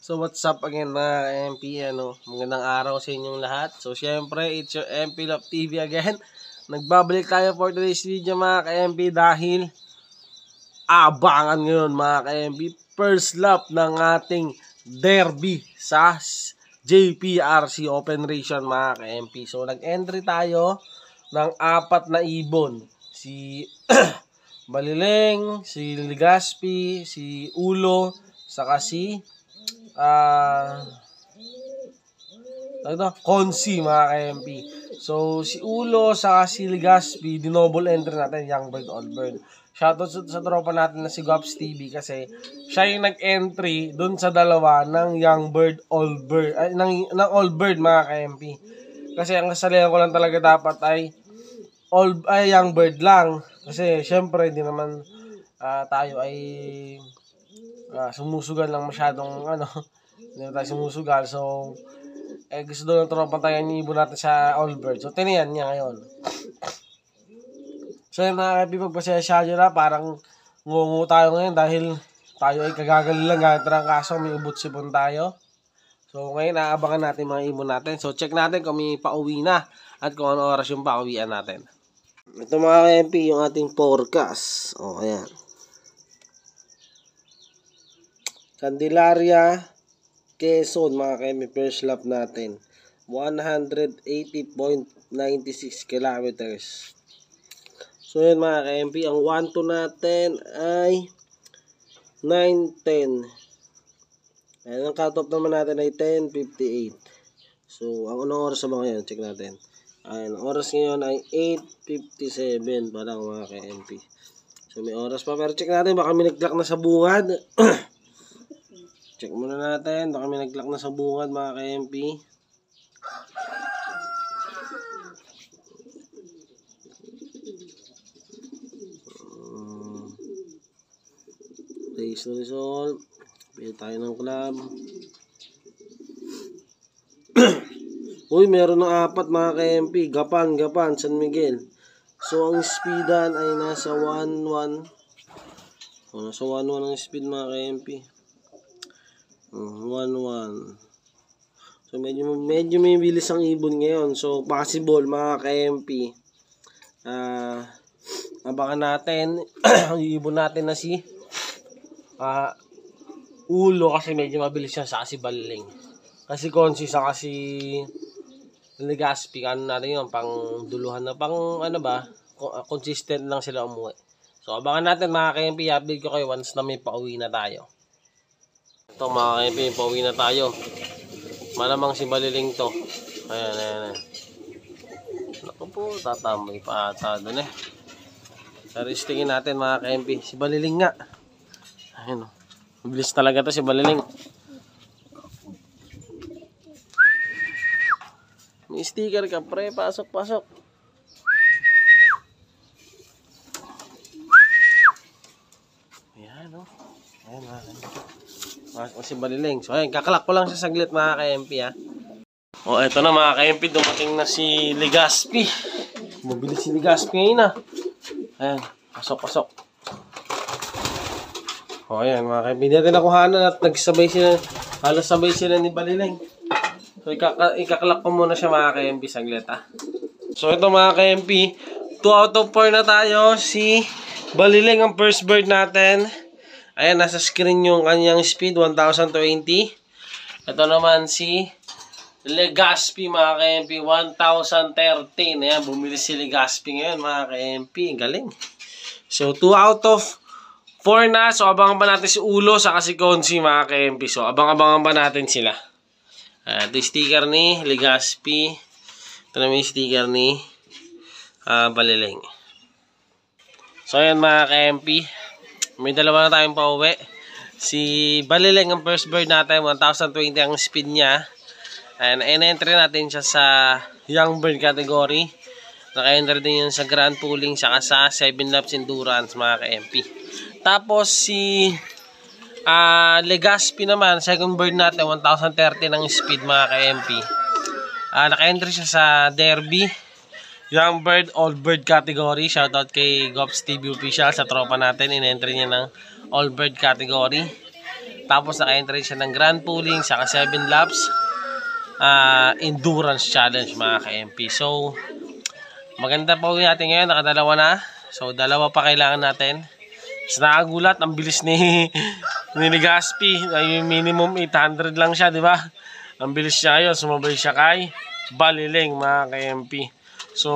So what's up again mga MP, magandang araw sa inyong lahat. So syempre, it's your MP Love TV again. Nagbabalik tayo for today's video mga ka-MP dahil abangan ngayon mga ka-MP, first lap ng ating derby sa JPRC Open Ration mga ka-MP. So nag-entry tayo ng 4 na ibon. Si Balileng, si Legaspi, si Ulo, saka si Konsi mga ka-MP. So si Ulo saka si Legaspi, dinoble entry natin, Young Bird, Old Bird. Shoutout sa tropa natin na si Gops TV kasi siya yung nag-entry dun sa dalawa ng Young Bird, Old Bird, ng Old Bird mga ka-MP. Kasi ang kasalihan ko lang talaga dapat ay Young Bird lang. Kasi syempre hindi naman tayo ay sumusugal lang masyadong hindi na tayo sumusugal. So gusto doon ng tropa tayo yung ibon natin sa Old Bird. So tiniyan niya ngayon. So yung mga kapi, pagpasensya nyo na, parang ngungu tayo ngayon dahil tayo ay kagagali lang gamit ng kaso may ubot-sipon tayo. So ngayon aabangan natin mga ibon natin. So check natin kung may pauwi na at kung ano oras yung pauwian natin. Ito mga MP yung ating forecast. O ayan, Candelaria, Quezon mga ka-MP, first lap natin 180.96 kilometers. So yun mga ka-MP, ang 1-2 natin ay 9:10. Ayan, ang cut-off naman natin ay 10:58. So ang unang oras ba ngayon? Check natin. Ayan, ang oras ngayon ay 8:57 pa lang mga ka-MP. So may oras pa, pero check natin baka may nag-clock na sa bungad. Check muna natin, baka may nag-clock na sa bungad mga ka-MP. Race result. Pili tayo ng club. Uy, meron ng 4 mga ka-MP. Gapan, San Miguel. So ang speedan ay nasa 1-1. Nasa 1-1 ang speed mga ka-MP. 1-1. So medyo may bilis ang ibon ngayon. So possible mga ka-MP. Abangan natin ang ibon natin na si Ulo kasi medyo mabilis siya sa si Balileng. Kasi Konsi sa kasi Legaspi, natin yun, pang duluhan na, consistent lang sila umuwi. So abangan natin mga ka-MP, update ko kayo once na may pauwi na tayo. Ito mga ka-MP, pauwi na tayo. Malamang si Balileng to. Ayan. Naku po, tatamay pa ata doon eh. Pero istingin natin mga ka-MP, si Balileng nga. Ayun, mabilis talaga to si Balileng. May sticker ka pre, pasok. Ayan o. Ayan mga ka-MP. Pasok si Balileng. So ayan, kakalak ko lang sa saglit mga ka-MP ha. O eto na mga ka-MP, dumating na si Legaspi. Mabilis si Legaspi ngayon ha. Ayan, pasok. O ayan mga ka-MP, hindi natin nakuhanan at halos sabay sila ni Balileng. So ikakalak ko muna siya mga ka-MP saglit ha. So ito mga ka-MP, 2 out of 4 na tayo. Si Balileng ang first bird natin. Ayan, nasa screen yung kanyang speed, 1020. Ito naman si Legaspi mga ka-MP, 1013. Ayan, bumili si Legaspi ngayon mga ka-MP. Galing. So 2 out of 4 na. So abangan pa natin si Ulo saka si Konsi mga ka-MP. So abangan pa natin sila. Ito yung sticker ni Legaspi. Ito naman yung sticker ni Balileng. So ayan mga ka-MP, may dalawa na tayong pauwi. Si Balileng ang first bird natin, 1020 ang speed niya. And entry natin siya sa Young Bird category. Naka-entry din yun sa Grand Pooling saka sa 7 laps endurance mga ka-MP. Tapos si Legaspi naman, second bird natin, 1030 ng speed mga ka-MP. Naka-entry siya sa Derby Young Bird, Old Bird category. Shoutout kay Gops TV Official sa tropa natin. In-entry niya ng Old Bird category. Tapos naka-entry siya ng Grand Pulling, saka 7 laps endurance challenge mga ka-MP. So, maganda po natin ngayon, nakadalawa na. So, dalawa pa kailangan natin. So, nakagulat, ang bilis ni Legaspi. Ay, minimum 800 lang siya, di ba? Ang bilis siya ngayon, sumabay siya kay Baliling mga ka-MP. So,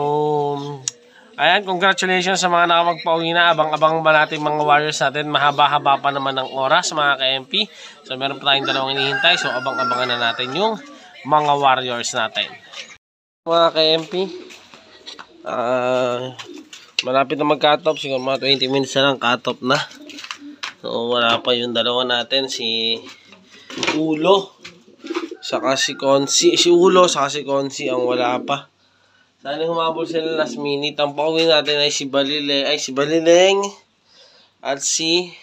ayan, congratulations sa mga nakapagpauwi na. Abang-abang ba natin mga warriors natin. Mahaba-haba pa naman ng oras mga ka-MP. So, meron pa tayong dalawang hinihintay. So, abang-abangan na natin yung mga warriors natin. Mga ka-MP, malapit na mag-cut off. Siguro mga 20 minutes na lang cut off na. So, wala pa yung dalawa natin. Si Ulo, saka si Konsi. Si Ulo, saka si Konsi ang wala pa. Sana humabol sila last minute. Ang pauwi natin ay si Balileng at si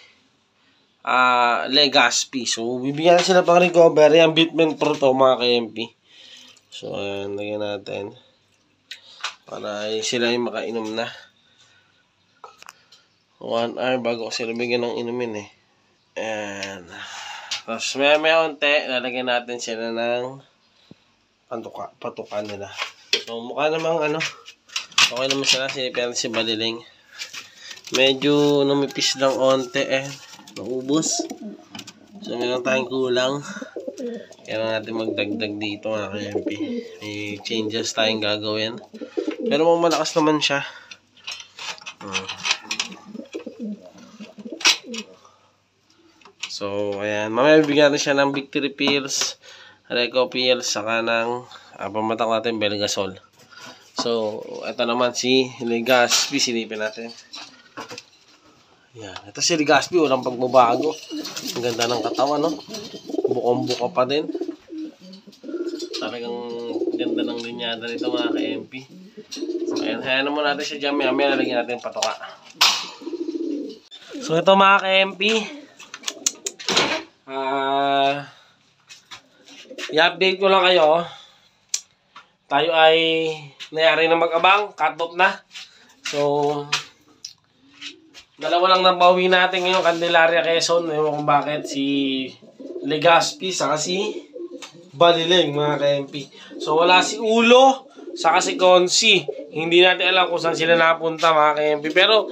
Legaspi. So, bibigyan sila pang recovery. Ang Bitman Pro to mga ka-MP. So, ayan, lagyan natin. Para sila yung makainom na. 1 hour bago sila bigyan ng inumin eh. Ayan. Tapos, maya unti, lalagyan natin sila ng patukan nila. So, mukha namang okay naman sila. Sinipihan si Baliling. Medyo numipis lang onte naubos. So, meron tayong kulang. Kailangan natin magdagdag dito mga ka-MP. May changes tayong gagawin. Pero malakas naman siya. So, ayan. Mamaya bibigyan natin siya ng victory pills, reco pills, saka ng pamatak natin Belgasol. So, ito naman si Legaspi. Silipin natin. Ayan. Ito si Legaspi. Walang pagbabago. Ang ganda ng katawan, no? Bukong-buka pa din. Talagang ganda ng linyada nito mga ka-MP. So, ayan. Hayaan naman natin siya dyan. Maya lalagyan natin patoka. So, ito mga ka-MP. I-update ko lang kayo. Tayo ay nayari na mag-abang. Cut off na. So, dalawa lang nang pauwi natin ngayon. Candelaria, Quezon. Ewan kung bakit. Si Legaspi, saka si Baliling, mga ka-MP. So, wala si Ulo, saka si Konsi. Hindi natin alam kung saan sila napunta, mga ka-MP. Pero,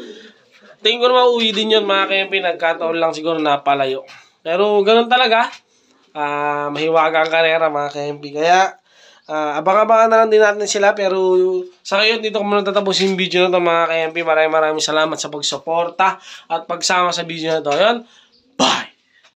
tingin ko naman uwi din yun, mga ka-MP. Nagkataon lang siguro napalayo. Pero, ganun talaga. Mahiwaga ang karera, mga ka-MP. Kaya, abang-abangan na lang din natin sila. Pero, sa ngayon, dito ko muna tatapusin yung video na ito, mga ka-MP. Maraming salamat sa pagsuporta at pagsama sa video na ito. Ayan, bye!